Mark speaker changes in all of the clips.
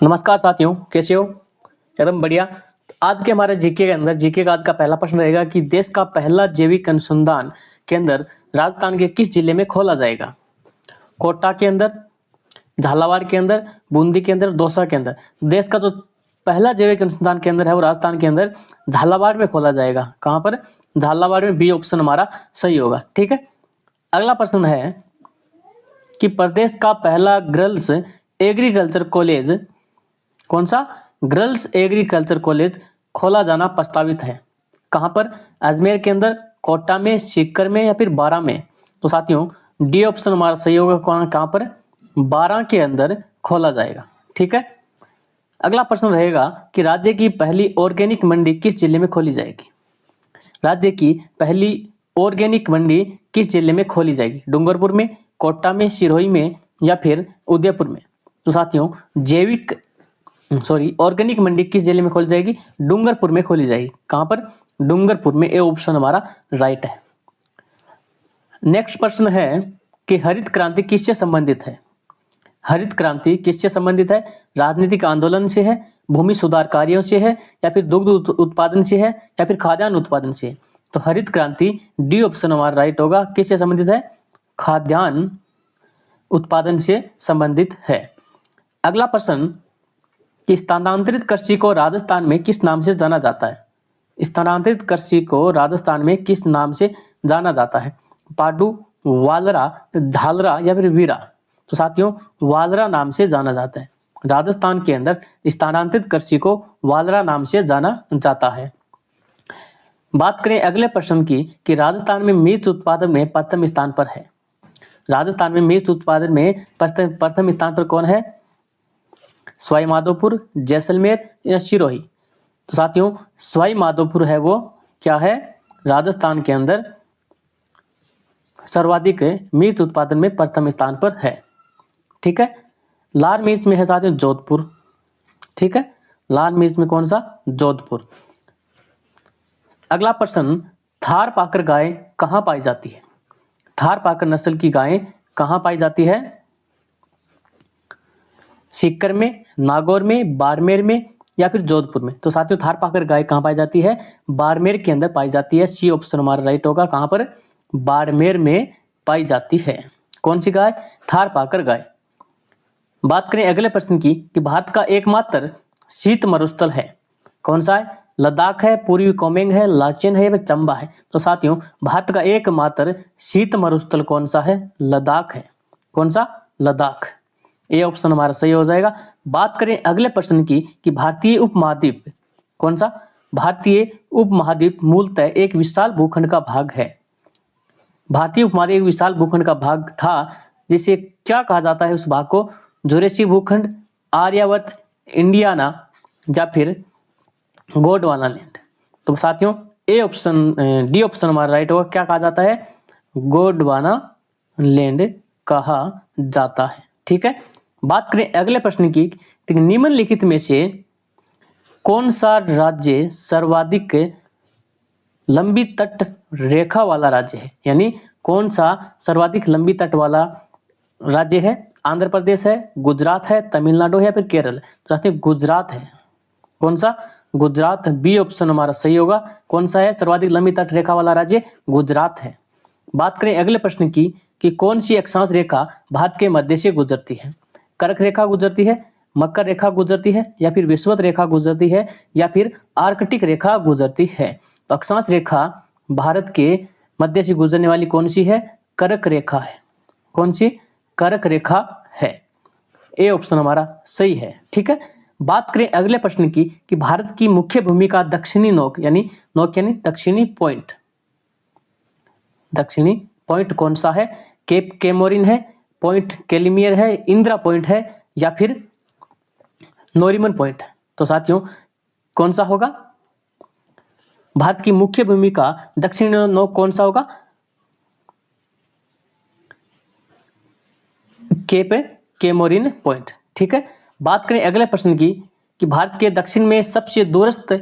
Speaker 1: नमस्कार साथियों, कैसे हो? एकदम बढ़िया। तो आज के हमारे जीके के अंदर जीके का आज का पहला प्रश्न रहेगा कि देश का पहला जैविक अनुसंधान केंद्र राजस्थान के किस जिले में खोला जाएगा? कोटा के अंदर, झालावाड़ के अंदर, बूंदी के अंदर, दौसा के अंदर। देश का जो पहला जैविक अनुसंधान केंद्र है वो राजस्थान के अंदर झालावाड़ में खोला जाएगा। कहाँ पर? झालावाड़ में। बी ऑप्शन हमारा सही होगा। ठीक है। अगला प्रश्न है कि प्रदेश का पहला गर्ल्स एग्रीकल्चर कॉलेज कौन सा? गर्ल्स एग्रीकल्चर कॉलेज खोला जाना प्रस्तावित है। कहाँ पर? अजमेर के अंदर, कोटा में, सीकर में या फिर बारा में? तो साथियों डी ऑप्शन हमारा सही होगा। कहाँ पर? बारा के अंदर खोला जाएगा। ठीक है। अगला प्रश्न रहेगा कि राज्य की पहली ऑर्गेनिक मंडी किस जिले में खोली जाएगी? राज्य की पहली ऑर्गेनिक मंडी किस जिले में खोली जाएगी? डूंगरपुर में, कोटा में, सिरोही में या फिर उदयपुर में? तो साथियों ऑर्गेनिक मंडी किस जिले में खोली जाएगी? डूंगरपुर में खोली जाएगी। कहां पर? डूंगरपुर में। ए ऑप्शन हमारा राइट है। नेक्स्ट प्रश्न है कि हरित क्रांति किससे संबंधित है? हरित क्रांति किससे संबंधित है? राजनीतिक आंदोलन से है, भूमि सुधार कार्यों से है या फिर दुग्ध उत्पादन से है या फिर खाद्यान्न उत्पादन से है? तो हरित क्रांति डी ऑप्शन हमारा राइट होगा। किससे संबंधित है? खाद्यान्न उत्पादन से संबंधित है। अगला प्रश्न कि स्थानांतरित कृषि को राजस्थान में किस नाम से जाना जाता है? स्थानांतरित कृषि को राजस्थान में किस नाम से जाना जाता है? पाडू, वालरा, झालरा या फिर वीरा? तो साथियों वालरा नाम से जाना जाता है। राजस्थान के अंदर स्थानांतरित कृषि को वालरा नाम से जाना जाता है। बात करें अगले प्रश्न की कि राजस्थान में मिर्च उत्पादन में प्रथम स्थान पर है। राजस्थान में मिर्च उत्पादन में प्रथम स्थान पर कौन है? सवाई माधोपुर, जैसलमेर या सिरोही? तो साथियों सवाई माधोपुर है वो क्या है? राजस्थान के अंदर सर्वाधिक मिर्च उत्पादन में प्रथम स्थान पर है। ठीक है। लाल मिर्च में है साथियों जोधपुर। ठीक है। लाल मिर्च में कौन सा? जोधपुर। अगला प्रश्न, थार पाकर गाय कहाँ पाई जाती है? थार पाकर नस्ल की गायें कहाँ पाई जाती है? सीकर में, नागौर में, बाड़मेर में या फिर जोधपुर में? तो साथियों थार पाकर गाय कहाँ पाई जाती है? बाड़मेर के अंदर पाई जाती है। सी ऑप्शन हमारा राइट होगा। कहाँ पर? बाड़मेर में पाई जाती है। कौन सी गाय? थार पाकर गाय। बात करें अगले प्रश्न की कि भारत का एकमात्र शीत मरुस्थल है। कौन सा है? लद्दाख है, पूर्वी कोमेंग है, लाचेन है या फिर चंबा है? तो साथियों भारत का एकमात्र शीत मरुस्थल कौन सा है? लद्दाख है। कौन सा? लद्दाख। ए ऑप्शन हमारा सही हो जाएगा। बात करें अगले प्रश्न की कि भारतीय उपमहाद्वीप कौन सा? भारतीय उपमहाद्वीप मूलतः एक विशाल भूखंड का भाग है। भारतीय उपमहाद्वीप एक विशाल भूखंड का भाग था जिसे क्या कहा जाता है? उस भाग को जुरेसिक भूखंड, आर्यावर्त, इंडियाना या फिर गोंडवाना लैंड? तो साथियों ए ऑप्शन डी ऑप्शन हमारा राइट होगा। क्या कहा जाता है? गोंडवाना लैंड कहा जाता है। ठीक है। बात करें अगले प्रश्न की, निम्नलिखित में से कौन सा राज्य सर्वाधिक लंबी तट रेखा वाला राज्य है? यानी कौन सा सर्वाधिक लंबी तट वाला राज्य है? आंध्र प्रदेश है, गुजरात है, तमिलनाडु है या फिर केरल? तो साथियों गुजरात है। कौन सा? गुजरात। बी ऑप्शन हमारा सही होगा। कौन सा है सर्वाधिक लंबी तट रेखा वाला राज्य? गुजरात है। बात करें अगले प्रश्न की कि कौन सी अक्षांश रेखा भारत के मध्य से गुजरती है? कर्क रेखा गुजरती है, मकर रेखा गुजरती है या फिर विषुवत रेखा गुजरती है या फिर आर्कटिक रेखा गुजरती है? तो अक्षांश रेखा भारत के मध्य से गुजरने वाली कौन सी है? कर्क रेखा है। कौन सी? कर्क रेखा है। ए ऑप्शन हमारा सही है। ठीक है। बात करें अगले प्रश्न की कि भारत की मुख्य भूमिका दक्षिणी नोक यानी दक्षिणी पॉइंट, दक्षिणी पॉइंट कौन सा है? केप केमोरिन है, पॉइंट कैलिमियर है, इंदिरा पॉइंट है या फिर नोरिमन पॉइंट? तो साथियों कौन सा होगा? भारत की मुख्य भूमिका दक्षिणी नोक कौन सा होगा? Cape Comorin point. ठीक है। बात करें अगले प्रश्न की कि भारत के दक्षिण में सबसे दूरस्थ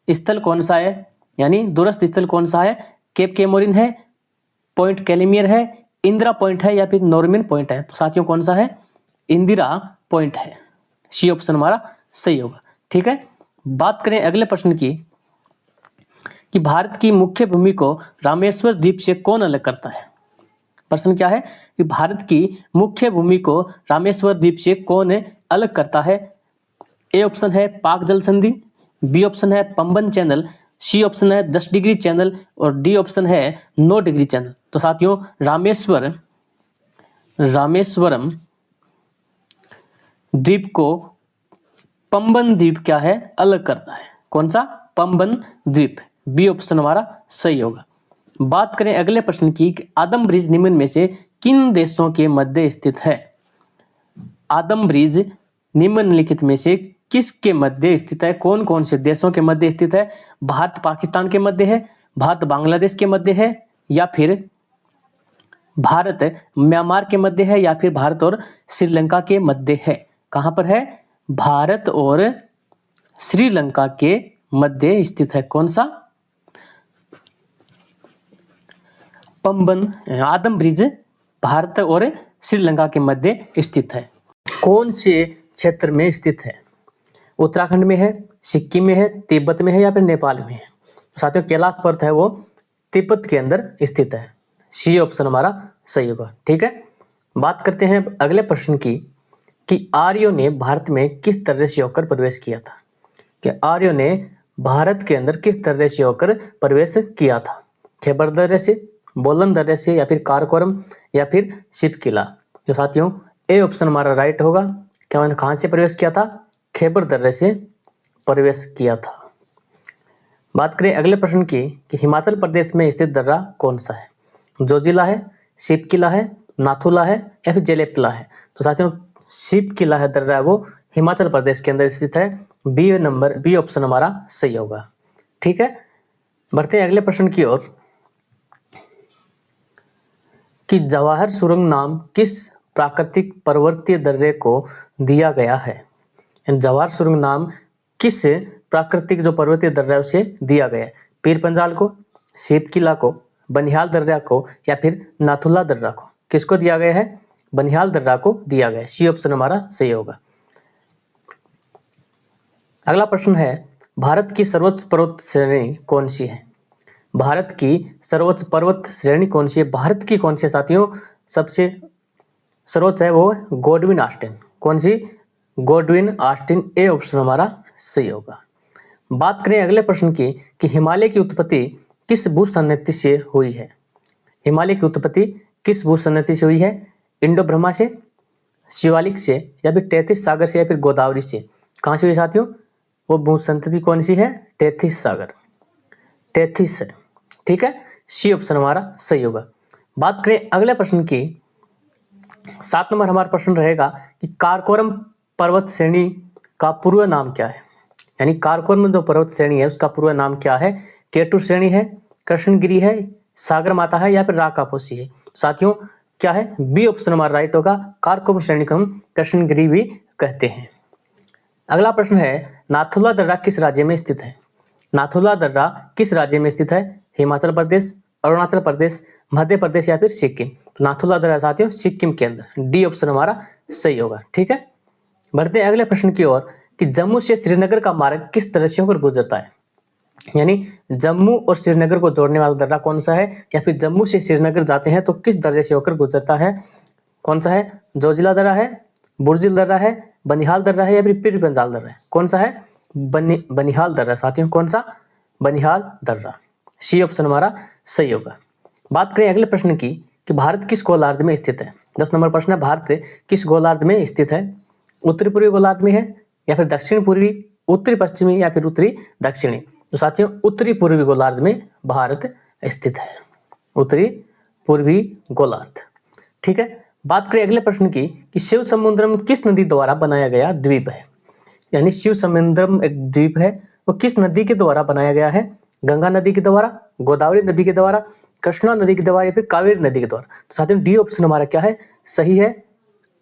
Speaker 1: स्थल कौन सा है? यानी दूरस्थ स्थल कौन सा है? केप केमोरिन है, पॉइंट कैलिमियर है, इंदिरा पॉइंट है या फिर नॉर्मन पॉइंट है? तो साथियों कौन सा है? इंदिरा पॉइंट है। सी ऑप्शन हमारा सही होगा। ठीक है, बात करें अगले प्रश्न की कि भारत की मुख्य भूमि को रामेश्वर द्वीप से कौन अलग करता है। प्रश्न क्या है कि भारत की मुख्य भूमि को रामेश्वर द्वीप से कौन अलग करता है। ए ऑप्शन है पाक जल संधि, बी ऑप्शन है पंबन चैनल, सी ऑप्शन है 10 डिग्री चैनल और डी ऑप्शन है 9 डिग्री चैनल। तो साथियों रामेश्वरम द्वीप को पंबन द्वीप क्या है अलग करता है। कौन सा? पंबन द्वीप। बी ऑप्शन हमारा सही होगा। बात करें अगले प्रश्न की कि आदम ब्रिज निम्न में से किन देशों के मध्य स्थित है। आदम ब्रिज निम्नलिखित में से किसके मध्य स्थित है? कौन कौन से देशों के मध्य स्थित है? भारत पाकिस्तान के मध्य है, भारत बांग्लादेश के मध्य है, या फिर भारत म्यांमार के मध्य है, या फिर भारत और श्रीलंका के मध्य है। कहां पर है? भारत और श्रीलंका के मध्य स्थित है। कौन सा? पंबन आदम ब्रिज भारत और श्रीलंका के मध्य स्थित है। कौन से क्षेत्र में स्थित है? उत्तराखंड में है, सिक्किम में है, तिब्बत में है, या फिर नेपाल में है। साथियों कैलाश पर्वत है वो तिब्बत के अंदर स्थित है। सी ऑप्शन हमारा सही होगा। ठीक है, बात करते हैं अगले प्रश्न की कि आर्यों ने भारत में किस तरह से होकर प्रवेश किया था। कि आर्यों ने भारत के अंदर किस तरह से होकर प्रवेश किया था। खैबर दर्रे से, बोलन दर्रे से, या फिर काराकोरम, या फिर शिपकिला। तो साथियों ए ऑप्शन हमारा राइट होगा। क्या उन्होंने कहां से प्रवेश किया था? खैबर दर्रे से प्रवेश किया था। बात करें अगले प्रश्न की कि हिमाचल प्रदेश में स्थित दर्रा कौन सा है। जोजिला है, शिपकिला है, नाथुला है, या फिर जेलेपला है। तो साथियों शिपकिला है दर्रा वो हिमाचल प्रदेश के अंदर स्थित है। बी ऑप्शन हमारा सही होगा। ठीक है, बढ़ते हैं अगले प्रश्न की ओर कि जवाहर सुरंग नाम किस प्राकृतिक पर्वतीय दर्रे को दिया गया है। जवाहर सुरंग नाम किस प्राकृतिक जो पर्वतीय दर्रा है उसे दिया गया है। पीर पंजाल को, शिपकिला को, बनिहाल दर्रा को, या फिर नाथुला दर्रा को। किसको दिया गया है? बनिहाल दर्रा को दिया गया है। सी ऑप्शन हमारा सही होगा। अगला प्रश्न है भारत की सर्वोच्च पर्वत श्रेणी कौन सी है। भारत की सर्वोच्च पर्वत श्रेणी कौन सी है? भारत की कौन सी है साथियों? सबसे सर्वोच्च है वो गोडविन ऑस्टिन। कौन सी? Godwin Austen. ए ऑप्शन हमारा सही होगा। बात करें अगले प्रश्न की कि हिमालय की उत्पत्ति किस भूसंनति से हुई है। हिमालय की उत्पत्ति किस भूसंनति से हुई है? इंडो ब्रह्मा से, शिवालिक से, या फिर टेथिस सागर से, या फिर गोदावरी से। कहां से हुई साथियों? वो भूसंनति कौन सी है? टेथिस सागर, टेथिस है। ठीक है, सी ऑप्शन हमारा सही होगा। बात करें अगले प्रश्न की 7 नंबर हमारा प्रश्न रहेगा कि काराकोरम पर्वत श्रेणी का पूर्व नाम क्या है। यानी काराकोरम जो पर्वत श्रेणी है उसका पूर्व नाम क्या है? केटू श्रेणी है, कृष्णगिरी है, सागर माता है, या फिर राकापोशी है। साथियों क्या है? बी ऑप्शन हमारा राइट होगा। काराकोरम श्रेणी को हम कृष्णगिरी भी कहते हैं। अगला प्रश्न है नाथुला दर्रा किस राज्य में स्थित है। नाथुला दर्रा किस राज्य में स्थित है? हिमाचल प्रदेश, अरुणाचल प्रदेश, मध्य प्रदेश, या फिर सिक्किम। नाथुला दर्रा साथियों सिक्किम के अंदर। डी ऑप्शन हमारा सही होगा। ठीक है, बढ़ते हैं अगले प्रश्न की ओर कि जम्मू से श्रीनगर का मार्ग किस तरह से होकर गुजरता है। यानी जम्मू और श्रीनगर को जोड़ने वाला दर्रा कौन सा है, या फिर जम्मू से श्रीनगर जाते हैं तो किस दर्रे से होकर गुजरता है। कौन सा है? जोजिला दर्रा है, बुर्जिल दर्रा है, बनिहाल दर्रा है, या फिर पीर पंजाल दर्रा है। कौन सा है? बनिहाल दर्रा साथियों। कौन सा? बनिहाल दर्रा। सी ऑप्शन हमारा सही होगा। बात करें अगले प्रश्न की कि भारत किस गोलार्ध में स्थित है। 10 नंबर प्रश्न है भारत किस गोलार्ध में स्थित है। उत्तरी पूर्वी गोलार्ध में है, या फिर दक्षिण पूर्वी, उत्तरी पश्चिमी, या फिर उत्तरी दक्षिणी। तो साथियों उत्तरी पूर्वी गोलार्ध में भारत स्थित है। उत्तरी पूर्वी गोलार्ध। ठीक है, बात करें अगले प्रश्न की कि शिव समुद्रम किस नदी द्वारा बनाया गया द्वीप है। यानी शिव समुद्रम एक द्वीप है, वो किस नदी के द्वारा बनाया गया है। गंगा नदी के द्वारा, गोदावरी नदी के द्वारा, कृष्णा नदी के द्वारा, या फिर कावेरी नदी के द्वारा। तो साथियों डी ऑप्शन हमारा क्या है? सही है।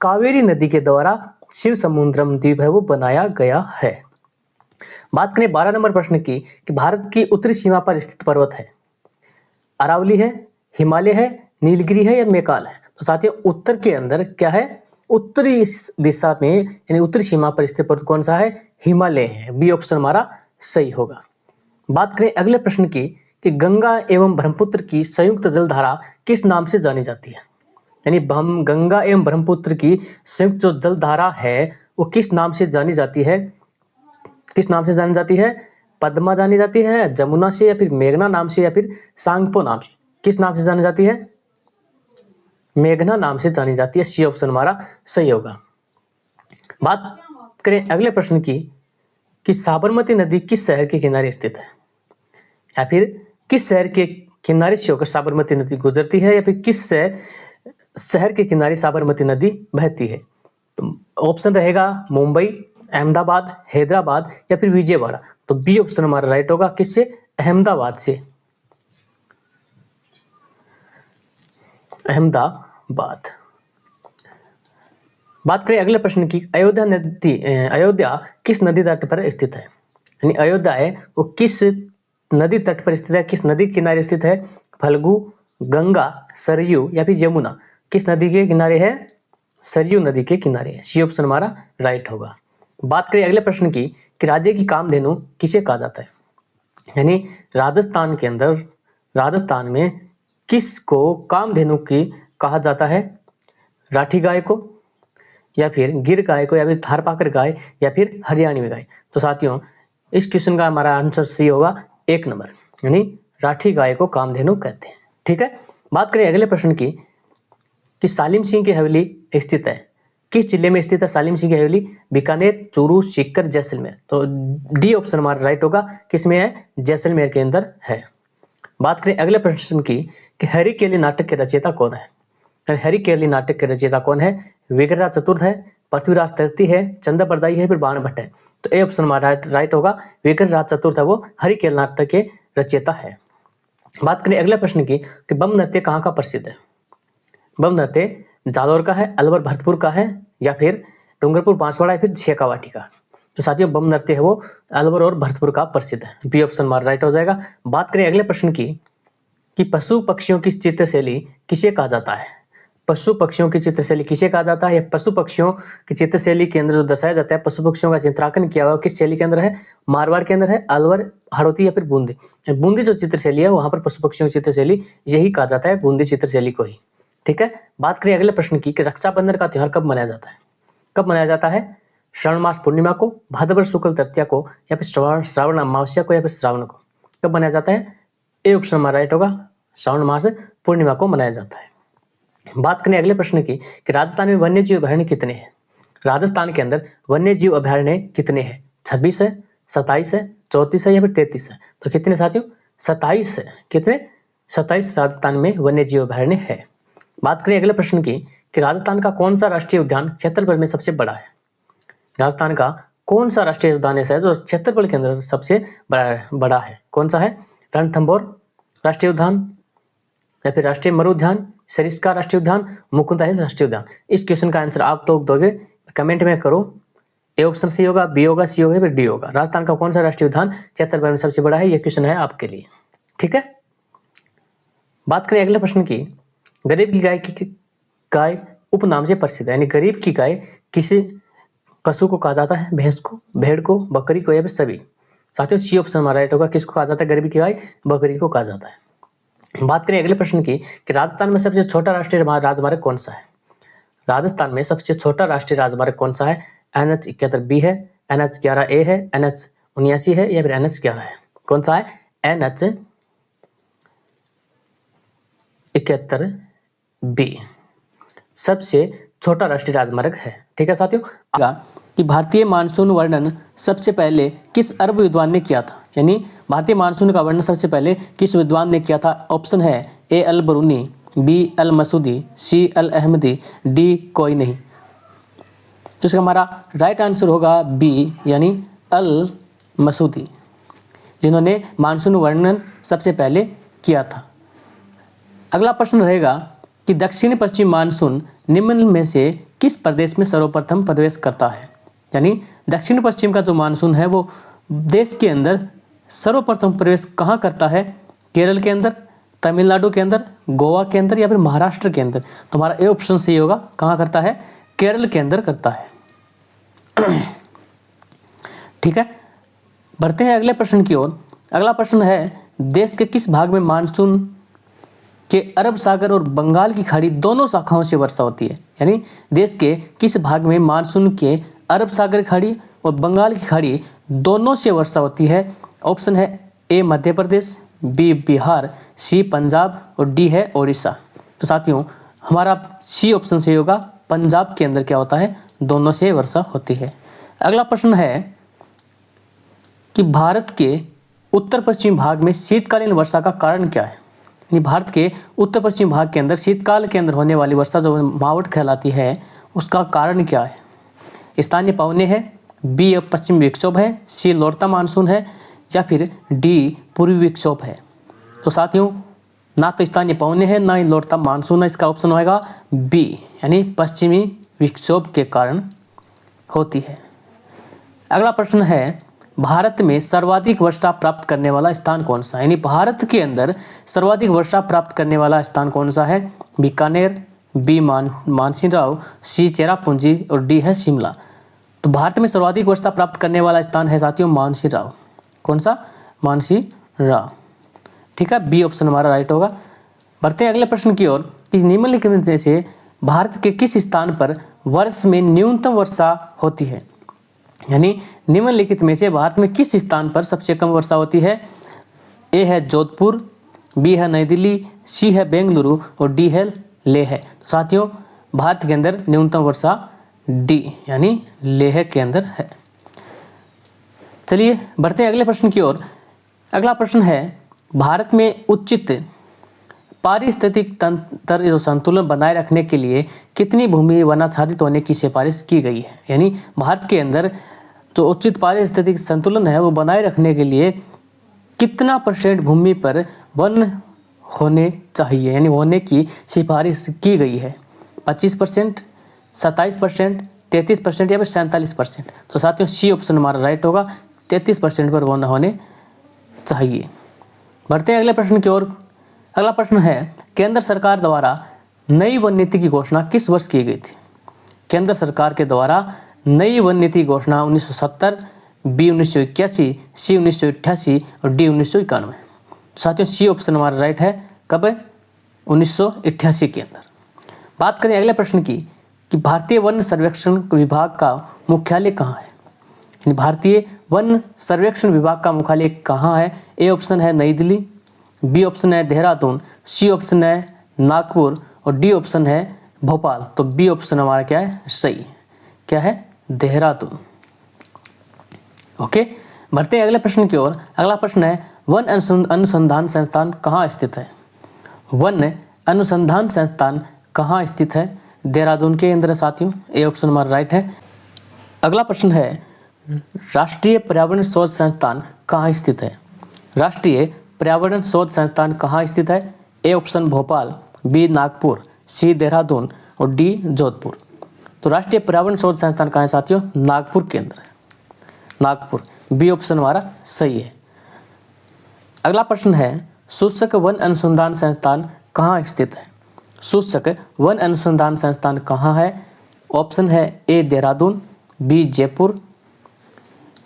Speaker 1: कावेरी नदी के द्वारा शिव समुद्रम द्वीप है वो बनाया गया है। बात करें 12 नंबर प्रश्न की कि भारत की उत्तरी सीमा पर स्थित पर्वत है। अरावली है, हिमालय है, नीलगिरी है, या मैकाल है। तो साथियों उत्तर के अंदर क्या है? उत्तरी दिशा में यानी उत्तरी सीमा पर स्थित पर्वत कौन सा है? हिमालय है। बी ऑप्शन हमारा सही होगा। बात करें अगले प्रश्न की कि गंगा एवं ब्रह्मपुत्र की संयुक्त जलधारा किस नाम से जानी जाती है? यानी गंगा एवं ब्रह्मपुत्र की संयुक्त जो जलधारा है वो किस नाम से जानी जाती है? किस नाम से जानी जाती है? पद्मा जानी जाती है, जमुना से, या फिर मेघना नाम से, या फिर सांगपो नाम से? किस नाम से जानी जाती है? मेघना नाम से जानी जाती है। सी ऑप्शन हमारा सही होगा। बात करें अगले प्रश्न की कि साबरमती नदी किस शहर के किनारे स्थित है? या फिर किस शहर के किनारे से होकर साबरमती नदी गुजरती है, या फिर किस शहर के किनारे साबरमती नदी बहती है? तो ऑप्शन रहेगा मुंबई, अहमदाबाद, हैदराबाद या फिर विजयवाड़ा। तो बी ऑप्शन हमारा राइट होगा। किससे? अहमदाबाद से। अहमदाबाद। बात करें अगले प्रश्न की, अयोध्या किस नदी तट पर स्थित है? यानी अयोध्या है वो किस नदी तट पर स्थित है? किस नदी के किनारे स्थित है? फल्गु, गंगा, सरयू या फिर यमुना? किस नदी के किनारे है? सरयू नदी के किनारे है। सी ऑप्शन हमारा राइट होगा। बात करें अगले प्रश्न की कि राज्य की कामधेनु किसे कहा जाता है? यानी राजस्थान के अंदर, राजस्थान में किसको कामधेनु की कहा जाता है? राठी गाय को, या फिर गिर गाय को, या फिर थारपाकर गाय, या फिर हरियाणवी गाय? तो साथियों इस क्वेश्चन का हमारा आंसर सी होगा, 1 नंबर, यानी राठी गाय को कामधेनु कहते हैं। ठीक है। बात करें अगले प्रश्न की कि सालिम सिंह की हवेली स्थित है, किस जिले में स्थित है सालिम सिंह की हवेली? बीकानेर, चूरू, सीकर, जैसलमेर? तो डी ऑप्शन हमारा राइट होगा। किसमें है? जैसलमेर के अंदर है। बात करें अगले प्रश्न की कि हरि केली नाटक के रचयिता कौन है? हरि केली नाटक के रचयिता कौन है? विग्रहराज चतुर्थ है, पृथ्वीराज तृतीय है, चंदा बरदाई है, फिर बाण भट्ट है? तो ए ऑप्शन हमारा राइट होगा। विग्रहराज चतुर्थ है वो हरि केली नाटक के रचयिता है। बात करें अगले प्रश्न की कि बम नृत्य कहाँ का प्रसिद्ध है? बम नृत्य जालौर का है, अलवर भरतपुर का है, या फिर डूंगरपुर बांसवाड़ा, या फिर शेखावाटी का? तो साथियों बम नृत्य है वो अलवर और भरतपुर का प्रसिद्ध है। बी ऑप्शन हमारा राइट हो जाएगा। बात करें अगले प्रश्न की कि पशु पक्षियों की चित्रशैली किसे कहा जाता है? पशु पक्षियों की चित्रशैली किसे कहा जाता है? पशु पक्षियों की चित्रशैली के अंदर जो दर्शाया जाता है, पशु पक्षियों का चित्रांकन किया हुआ किस शैली के अंदर है? मारवाड़ के अंदर है, अलवर, हाड़ौती या फिर बूंदी? बूंदी जो चित्रशैली है वहां पर पशु पक्षियों की चित्रशैली यही कहा जाता है, बूंदी चित्रशैली को ही। ठीक है। बात करें अगले प्रश्न की कि रक्षाबंधन का त्योहार कब मनाया जाता है? कब मनाया जाता है? श्रावण मास पूर्णिमा को, भाद्रपद शुक्ल तृतीया को, या फिर श्रावण अमावस्या को, या फिर श्रावण को? कब मनाया जाता है? ए ऑप्शन हमारा राइट होगा। श्रावण मास पूर्णिमा को मनाया जाता है। बात करें अगले प्रश्न की कि राजस्थान में वन्य जीव अभयारण्य कितने हैं? राजस्थान के अंदर वन्य जीव अभयारण्य कितने हैं? 26 है, 27 है, 34 है, या फिर 33 है? तो कितने साथियों? 27 है। कितने? 27 राजस्थान में वन्य जीव अभयारण्य है। बात करें अगले प्रश्न की कि राजस्थान का कौन सा राष्ट्रीय उद्यान क्षेत्रफल में सबसे बड़ा है? राजस्थान का कौन सा राष्ट्रीय उद्यान ऐसा है जो क्षेत्रफल के अंदर सबसे बड़ा है? कौन सा है? रणथंभौर राष्ट्रीय उद्यान, या फिर राष्ट्रीय मरु उद्यान, सरिस्का राष्ट्रीय उद्यान, मुकुंदा हिल्स राष्ट्रीय उद्यान? इस क्वेश्चन का आंसर आप लोग दोगे, कमेंट में करो। ए ऑप्शन सी होगा, बी होगा, सी होगा, फिर डी होगा। राजस्थान का कौन सा राष्ट्रीय उद्यान क्षेत्रफल में सबसे बड़ा है? यह क्वेश्चन है आपके लिए। ठीक है। बात करें अगले प्रश्न की, गरीब की गाय उपनाम से प्रसिद्ध है, यानी गरीब की गाय किसी पशु को कहा जाता है? भैंस को, भेड़ को, बकरी को, या फिर सभी? साथियों सी ऑप्शन हमारा राइट होगा। किसको कहा जाता है? गरीब की गाय बकरी को कहा जाता है। बात करें अगले प्रश्न की कि राजस्थान में सबसे छोटा राष्ट्रीय राजमार्ग कौन सा है? राजस्थान में सबसे छोटा राष्ट्रीय राजमार्ग कौन सा है? NH71B है, NH11A है, NH79 है, या फिर NH11 है? कौन सा है? NH71B सबसे छोटा राष्ट्रीय राजमार्ग है। ठीक है साथियों। कि भारतीय मानसून वर्णन सबसे पहले किस अरब विद्वान ने किया था? यानी भारतीय मानसून का वर्णन सबसे पहले किस विद्वान ने किया था? ऑप्शन है ए अल बरूनी, बी अल मसूदी, सी अल अहमदी, डी कोई नहीं? तो इसका हमारा राइट आंसर होगा बी, यानी अल मसूदी, जिन्होंने मानसून वर्णन सबसे पहले किया था। अगला प्रश्न रहेगा कि दक्षिण पश्चिम मानसून निम्न में से किस प्रदेश में सर्वप्रथम प्रवेश करता है? यानी दक्षिण पश्चिम का जो मानसून है वो देश के अंदर सर्वप्रथम प्रवेश कहाँ करता है? केरल के अंदर, तमिलनाडु के अंदर, गोवा के अंदर, या फिर महाराष्ट्र के अंदर? तो हमारा ए ऑप्शन सही होगा। कहाँ करता है? केरल के अंदर करता है। ठीक है, बढ़ते हैं अगले प्रश्न की ओर। अगला प्रश्न है, देश के किस भाग में मानसून के अरब सागर और बंगाल की खाड़ी दोनों शाखाओं से वर्षा होती है? यानी देश के किस भाग में मानसून के अरब सागर की खाड़ी और बंगाल की खाड़ी दोनों से वर्षा होती है? ऑप्शन है ए मध्य प्रदेश, बी बिहार, सी पंजाब और डी है उड़ीसा। तो साथियों हमारा सी ऑप्शन सही होगा, पंजाब के अंदर क्या होता है, दोनों से वर्षा होती है। अगला प्रश्न है कि भारत के उत्तर पश्चिम भाग में शीतकालीन वर्षा का कारण क्या है? भारत के उत्तर पश्चिम भाग के अंदर शीतकाल के अंदर होने वाली वर्षा जो मावट कहलाती है उसका कारण क्या है? स्थानीय पवने है, बी पश्चिम विक्षोभ है, सी लौटता मानसून है या फिर डी पूर्वी विक्षोभ है। तो साथियों ना तो स्थानीय पवने है ना ही लौटता मानसून है, इसका ऑप्शन होगा बी यानी पश्चिमी विक्षोभ के कारण होती है। अगला प्रश्न है, भारत में सर्वाधिक वर्षा प्राप्त करने वाला स्थान कौन सा है? यानी भारत के अंदर सर्वाधिक वर्षा प्राप्त करने वाला स्थान कौन सा है? बीकानेर, बी मानसीराव, सी चेरापूंजी और डी है शिमला। तो भारत में सर्वाधिक वर्षा प्राप्त करने वाला स्थान है साथियों मानसीराव। कौन सा? मानसीराव। ठीक है, बी ऑप्शन हमारा राइट होगा। बढ़ते हैं अगले प्रश्न की ओर। इस निम्नलिखित में से भारत के किस स्थान पर वर्ष में न्यूनतम वर्षा होती है? यानी निम्नलिखित में से भारत में किस स्थान पर सबसे कम वर्षा होती है? ए है जोधपुर, बी है नई दिल्ली, सी है बेंगलुरु और डी है लेह है। तो साथियों भारत के अंदर न्यूनतम वर्षा डी यानी लेह के अंदर है। चलिए बढ़ते हैं अगले प्रश्न की ओर। अगला प्रश्न है, भारत में उचित पारिस्थितिक तंत्र जो संतुलन बनाए रखने के लिए कितनी भूमि वनाच्छादित होने की सिफारिश की गई है? यानी भारत के अंदर जो उचित पारिस्थितिक संतुलन है वो बनाए रखने के लिए कितना % भूमि पर वन होने चाहिए, यानी होने की सिफारिश की गई है? 25%, 27%, 33% या फिर 47%? तो साथियों सी ऑप्शन हमारा राइट होगा, 33% पर वन होने चाहिए। बढ़ते हैं अगले प्रश्न की ओर। अगला प्रश्न है, केंद्र सरकार द्वारा नई वन नीति की घोषणा किस वर्ष की गई थी? केंद्र सरकार के द्वारा नई वन नीति घोषणा 1970, बी 1981, सी 1988 और डी 1991। साथियों सी ऑप्शन हमारा राइट है, कब? 1988 के अंदर। बात करें अगले प्रश्न की कि भारतीय वन सर्वेक्षण विभाग का मुख्यालय कहाँ है? भारतीय वन सर्वेक्षण विभाग का मुख्यालय कहाँ है? ए ऑप्शन है नई दिल्ली, बी ऑप्शन है देहरादून, सी ऑप्शन है नागपुर और डी ऑप्शन है भोपाल। तो बी ऑप्शन हमारा क्या है? सही। क्या है? देहरादून। ओके, बढ़ते हैं अगले प्रश्न की ओर। अगला प्रश्न है, वन अनुसंधान संस्थान कहाँ स्थित है? वन अनुसंधान संस्थान कहाँ स्थित है? देहरादून के अंदर साथियों, ए ऑप्शन हमारा राइट है। अगला प्रश्न है, राष्ट्रीय पर्यावरण शोध संस्थान कहाँ स्थित है? राष्ट्रीय पर्यावरण शोध संस्थान कहाँ स्थित है? A option Bhopal, B Nagpur, C Dehradun और डी जोधपुर। तो राष्ट्रीय पर्यावरण शोध संस्थान कहाँ है साथियों? नागपुर के अंदर है, नागपुर। बी ऑप्शन हमारा सही है। अगला प्रश्न है, शुष्क वन अनुसंधान संस्थान कहाँ स्थित है? शुष्क वन अनुसंधान संस्थान कहाँ है? ऑप्शन है ए देहरादून, बी जयपुर,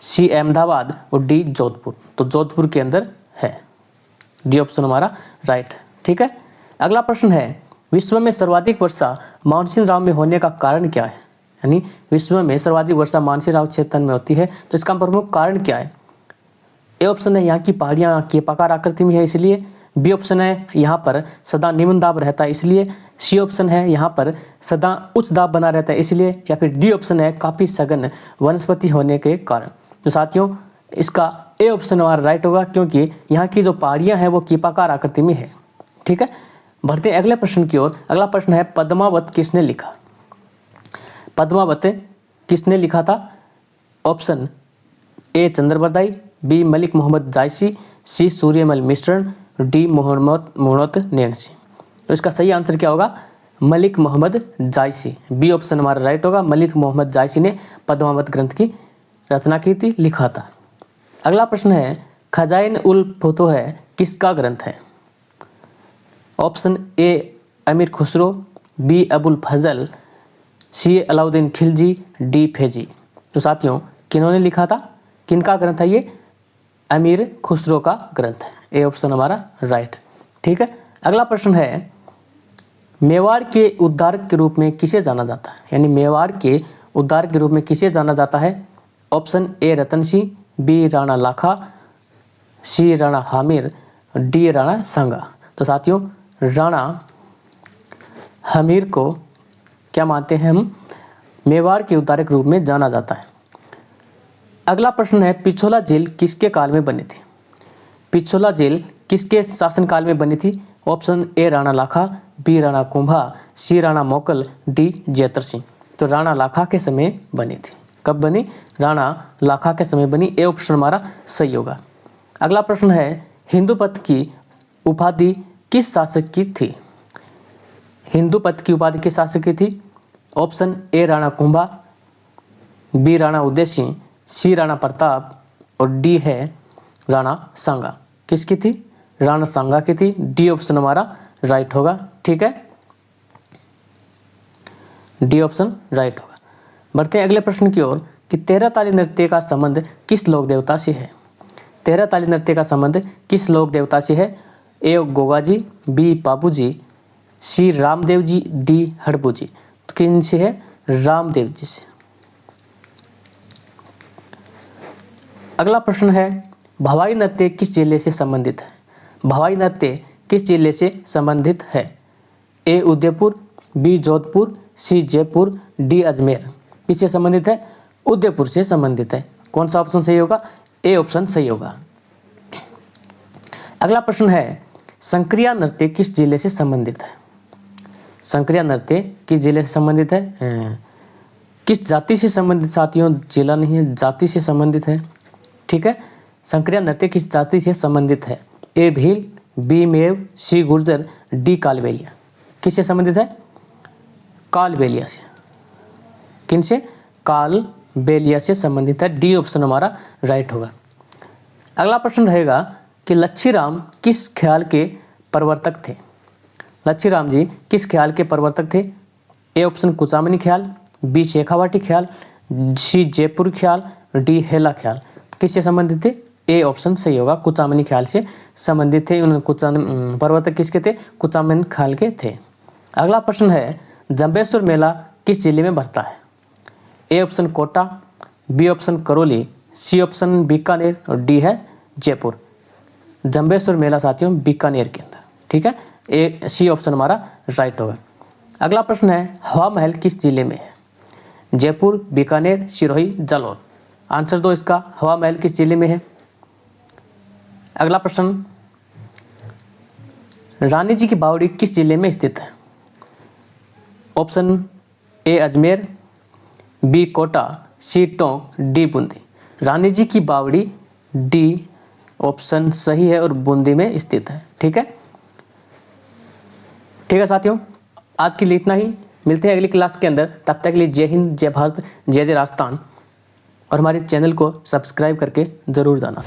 Speaker 1: सी अहमदाबाद और डी जोधपुर। तो जोधपुर के अंदर है, डी ऑप्शन हमारा राइट है। ठीक है, अगला प्रश्न है, विश्व में सर्वाधिक वर्षा मानसीराव में होने का कारण क्या है? यानी विश्व में सर्वाधिक वर्षा मानसीराव क्षेत्र में होती है, तो इसका प्रमुख कारण क्या है? ए ऑप्शन है यहाँ की पहाड़ियाँ केपाकार आकृति में है इसलिए, बी ऑप्शन है यहाँ पर सदा निम्न दाब रहता है इसलिए, सी ऑप्शन है यहाँ पर सदा उच्च दाब बना रहता है इसलिए, या फिर डी ऑप्शन है काफ़ी सघन वनस्पति होने के कारण। तो साथियों इसका ए ऑप्शन हमारा राइट होगा, क्योंकि यहाँ की जो पहाड़ियाँ हैं वो कीपाकार आकृति में है। ठीक है, बढ़ते हैं अगले प्रश्न की ओर। अगला प्रश्न है, पद्मावत किसने लिखा? पद्मावत किसने लिखा था? Option A Chandbardai, B Malik Muhammad Jayasi, C Suryamal Mishran, D Mohammad Nancy. तो इसका सही आंसर क्या होगा? मलिक मोहम्मद जायसी। बी ऑप्शन हमारा राइट होगा, मलिक मोहम्मद जायसी ने पद्मावत ग्रंथ की रचना की थी, लिखा था। अगला प्रश्न है, खजाइन उल फुतूह किसका ग्रंथ है? ऑप्शन ए अमीर खुसरो, बी अबुल फजल, सी अलाउद्दीन खिलजी, डी फैजी। तो साथियों किन्होंने लिखा था, किनका ग्रंथ है ये? अमीर खुसरो का ग्रंथ है। ए ऑप्शन हमारा राइट। ठीक है, अगला प्रश्न है, मेवाड़ के उद्धारक के रूप में किसे जाना जाता है? यानी मेवाड़ के उद्धारक के रूप में किसे जाना जाता है? Option A Ratan Singh, B Rana Lakha, C Rana Hamir, D Rana Sanga. तो साथियों राणा हमीर को क्या मानते हैं हम? मेवाड़ के उद्धारक के रूप में जाना जाता है। अगला प्रश्न है, पिछोला जेल किसके काल में बनी थी? पिछोला जेल किसके शासनकाल में बनी थी? Option A Rana Lakha, B Rana Kumbha, C Rana Mokal, D जयतर Singh. तो राणा लाखा के समय बनी थी। कब बनी? राणा लाखा के समय बनी। ए ऑप्शन हमारा सही होगा। अगला प्रश्न है, हिंदूपथ की उपाधि किस शासक की थी? हिंदूपथ की उपाधि किस शासक की थी? Option A Rana Kumbha, B Rana Uday Singh, C Rana Pratap और डी है राणा सांगा। किसकी थी? राणा सांगा की थी। डी ऑप्शन हमारा राइट होगा। ठीक है, डी ऑप्शन राइट होगा। बढ़ते हैं अगले प्रश्न की ओर कि तेरह ताली नृत्य का संबंध किस लोक देवता से है? तेरह ताली नृत्य का संबंध किस लोक देवता से है? ए गोगा जी, बी बाबू जी, सी रामदेव जी, डी हड़बू जी। तो किन से है? रामदेव जी से। अगला प्रश्न है, भवाई नृत्य किस जिले से संबंधित है? भवाई नृत्य किस जिले से संबंधित है? ए उदयपुर, बी जोधपुर, सी जयपुर, डी अजमेर। किससे संबंधित है? उदयपुर से संबंधित है। कौन सा ऑप्शन सही होगा? ए ऑप्शन सही होगा। अगला प्रश्न है, संक्रिया नृत्य किस जिले से संबंधित है? संक्रिया नृत्य किस जिले से संबंधित है? किस जाति से संबंधित? साथियों जिला नहीं है, जाति से संबंधित है। ठीक है, संक्रिया नृत्य किस जाति से संबंधित है? ए भील, बी मेव, सी गुर्जर, डी कालबेलिया। किससे संबंधित है? कालबेलिया से। किन से? कालबेलिया से संबंधित है। डी ऑप्शन हमारा राइट होगा। अगला प्रश्न रहेगा कि लच्छीराम किस ख्याल के प्रवर्तक थे? लच्छीराम जी किस ख्याल के प्रवर्तक थे? ए ऑप्शन कुचामनी ख्याल, बी शेखावाटी ख्याल, सी जयपुर ख्याल, डी हेला ख्याल। किससे संबंधित थे? ए ऑप्शन सही होगा, कुचामनी ख्याल से संबंधित थे। उन्होंने प्रवर्तक किसके थे? कुचामनी ख्याल के थे। अगला प्रश्न है, जंबेश्वर मेला किस जिले में बढ़ता है? A option Kota, B option Karauli, C option Bikaner और डी है जयपुर। जंबेश्वर मेला साथियों बीकानेर के अंदर। ठीक है, ए सी ऑप्शन हमारा राइट होगा। अगला प्रश्न है, हवा महल किस जिले में है? जयपुर, बीकानेर, सिरोही, जालौर। आंसर दो इसका, हवा महल किस जिले में है? अगला प्रश्न, रानी जी की बावड़ी किस जिले में स्थित है? Option A Ajmer, B Kota, C Tonk, D Bundi. Rani ji की बावड़ी डी ऑप्शन सही है और बूंदी में स्थित है। ठीक है, ठीक है साथियों, आज के लिए इतना ही। मिलते हैं अगली क्लास के अंदर। तब तक के लिए जय हिंद, जय भारत, जय जय राजस्थान। और हमारे चैनल को सब्सक्राइब करके ज़रूर जाना।